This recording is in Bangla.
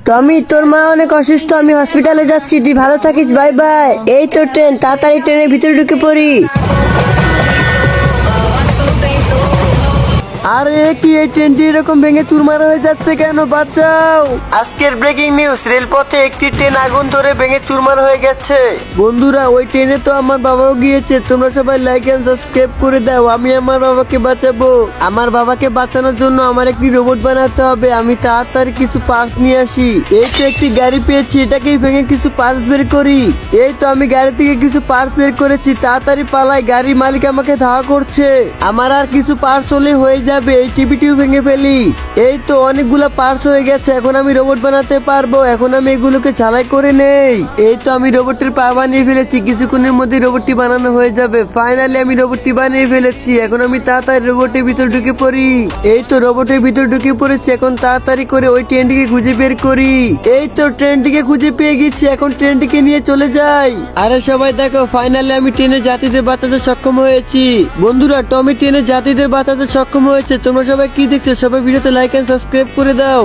টমি, তোর মা অনেক অসুস্থ, আমি হসপিটালে যাচ্ছি, তুই ভালো থাকিস, বাই বাই। এই তো ট্রেন, তাড়াতাড়ি ট্রেনের ভিতরে ঢুকে পড়ি। আরে কি এই ট্রেনটি এরকম ভেঙে চুরমার হয়ে যাচ্ছে কেন? বাঁচাও! আজকের ব্রেকিং নিউজ, রেলপথে একটি ট্রেন আগুন ধরে ভেঙে চুরমার হয়ে গেছে। বন্ধুরা, ওই ট্রেনে তো আমার বাবাও গিয়েছে। তোমরা সবাই লাইক এন্ড সাবস্ক্রাইব করে দাও। আমি আমার বাবাকে বাঁচাবো। আমার বাবাকে বাঁচানোর জন্য আমার একটি রোবট বানাতে হবে। আমি তাড়াতাড়ি কিছু পার্টস নিয়ে আসি। এই তো একটি গাড়ি পেয়েছি, এটাকেই ভেঙে কিছু পার্টস বের করি। এই তো আমি গাড়ি থেকে কিছু পার্টস বের করেছি, তাড়াতাড়ি পালাই, গাড়ির মালিক আমাকে ধাওয়া করছে। আমার আর কিছু পার্টস হলে হয়ে যাবে। এই টিভিটিও ভেঙে ফেলি। এই তো অনেকগুলো পার্টস হয়ে গেছে, এখন আমি রোবট বানাতে পারবো। এখন আমি এগুলোকে ঝালাই করে নেই। এই তো আমি রোবটের পা বানিয়ে ফেলেছি, কিছুক্ষণের মধ্যে রোবটটি বানানো হয়ে যাবে। ফাইনালি আমি রোবটটি বানিয়ে ফেলেছি। এখন আমি তাড়াতাড়ি রোবটের ভিতর ঢুকে পড়ি। এই তো রোবটের ভিতর ঢুকে পড়েছি। এখন তাড়াতাড়ি করে ওই ট্রেনটিকে খুঁজে বের করি। এই তো ট্রেনটিকে খুঁজে পেয়ে গেছি, এখন ট্রেনটিকে নিয়ে চলে যাই। আরে সবাই দেখো, ফাইনালি আমি ট্রেনের যাত্রীদের বাঁচাতে সক্ষম হয়েছি। বন্ধুরা, টমি ট্রেনের যাত্রীদের বাঁচাতে সক্ষম হয়েছে। তোমরা সবাই কি দেখছো? সবাই ভিডিওতে লাইক এন্ড সাবস্ক্রাইব করে দাও।